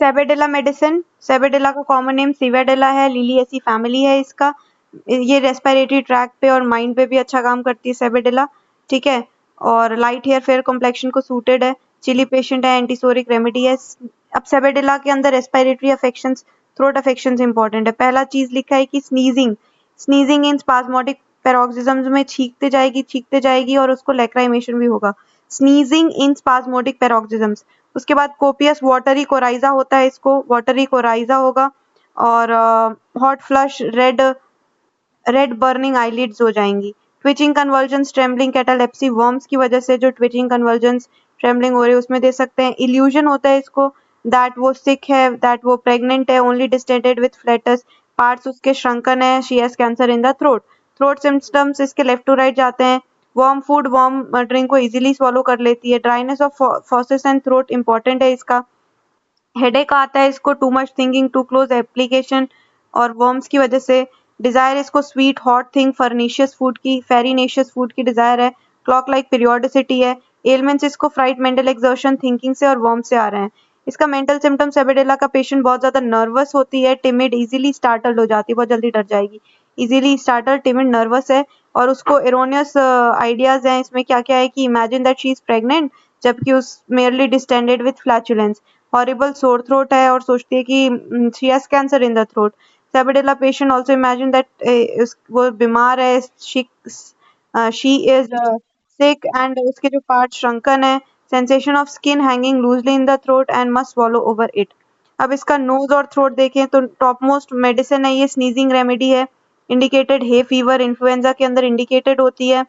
सेबेडेला medicine, सेबेडेला का common name सिवेडेला है, Liliaceae family है इसका। ये रेस्पिरेटरी ट्रैक पे और माइंड पे भी अच्छा काम करती है सेबेडेला, ठीक है। और लाइट हेयर फेयर कॉम्प्लेक्शन को सूटेड है, चिली पेशेंट है, एंटीसोरिक रेमेडी है। अब सेबेडेला के अंदर respiratory affections, throat affections important है। पहला चीज लिखा है कि स्नीजिंग इन स्पाज्मोटिक पैरोक्सिज्म्स में छींकते जाएगी और उसको लैक्राइमेशन भी होगा। स्नीजिंग इन स्पाज्मोटिक पैरोक्सिज्म्स। उसके बाद कोपियस वाटरी कोराइजा होता है, इसको वाटरी कोराइजा होगा। और hot flush, red burning eyelids हो जाएंगी। Twitching convergence, trembling, catalepsy, worms की वजह से जो ट्विचिंग कन्वर्जन्स, ट्रेम्बलिंग हो रही है उसमें दे सकते हैं। इल्यूजन होता है इसको दैट वो सिक है, दैट वो प्रेग्नेंट है, only distended with flatus, parts उसके श्रंकन है, she has cancer in the throat. Throat symptoms इसके लेफ्ट टू राइट जाते हैं। वार्म फूड, वार्म ड्रिंक को इजीली स्वॉलो कर लेती है। Dryness of fauces and throat important है इसका। हेडेक आता है इसको, too much thinking, too close application और वर्म्स की वजह से। डिजायर इसको sweet hot thing farinaceous food की, फेरिनेशियस फूड की डिजायर है। क्लॉक लाइक पीरियोडिसिटी है। एलिमेंट्स इसको फ्राइट, मेंटल एक्सर्शन, थिंकिंग से और वर्म से आ रहे हैं। इसका मेंटल सिम्टम, सेबेडेला का पेशेंट बहुत ज्यादा नर्वस होती है, टिमिड, इजीली स्टार्टल्ड हो जाती है, बहुत जल्दी डर जाएगी। इजीली स्टार्टल्ड, टिमिड, नर्वस है। और उसको एरोनियस आइडियाज हैं इसमें, क्या क्या है कि imagine that she is pregnant, जबकि उस merely distended with flatulence. Horrible sore throat है और सोचती है कि she has cancer in the throat. Sabadilla patient also imagine that वो बीमार है, शी इज सिक एंड उसके जो पार्ट श्रंकन है। Sensation of skin hanging loosely in the throat and must swallow over it. अब इसका नोज और थ्रोट देखें तो टॉप मोस्ट मेडिसिन है ये, स्नीजिंग रेमेडी है। इंडिकेटेड हे फीवर, इन्फ्लुएंजा के अंदर इंडिकेटेड होती है।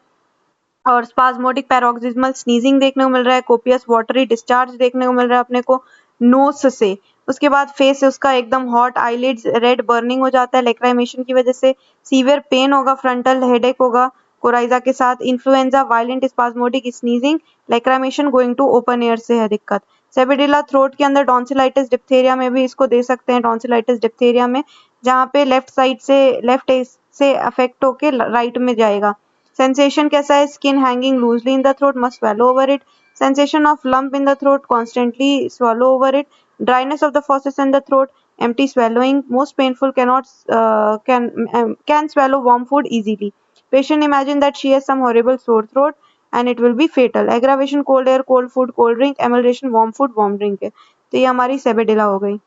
और स्पाज्मोटिक पैरोक्सिस्मल स्नीजिंग देखने को मिल रहा है, कोपियस वाटरी डिस्चार्ज देखने को मिल रहा है अपने को नोस से। उसके बाद फेस उसका एकदम हॉट, आईलिड्स रेड बर्निंग हो जाता है लेक्राइमेशन की वजह से। सीवियर पेन होगा, फ्रंटल हेडेक होगा कोराइजा के साथ। Influenza, violent spasmodic sneezing, lachrymation, going to open air से है दिक्कत। सेबेडेला थ्रोट के अंदर टॉन्सिलाइटिस डिप्थेरिया में भी इसको दे सकते हैं, टॉन्सिलाइटिस डिप्थेरिया में, जहाँ पे लेफ्ट से अफेक्ट होके राइट में जाएगा। Sensation कैसा है? Skin hanging loosely in the throat, must swallow over it. Sensation of lump in the throat, constantly swallow over it. Dryness of the fauces in the throat, empty swallowing, most painful, can swallow warm food easily. Patient imagine that she has some horrible sore throat and it will be fatal. Aggravation, cold air, cold food, cold drink. Amelioration, warm food, warm drink है। तो ये हमारी सेबेडेला हो गई।